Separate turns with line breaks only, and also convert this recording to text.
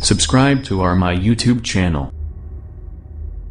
Subscribe to my YouTube channel.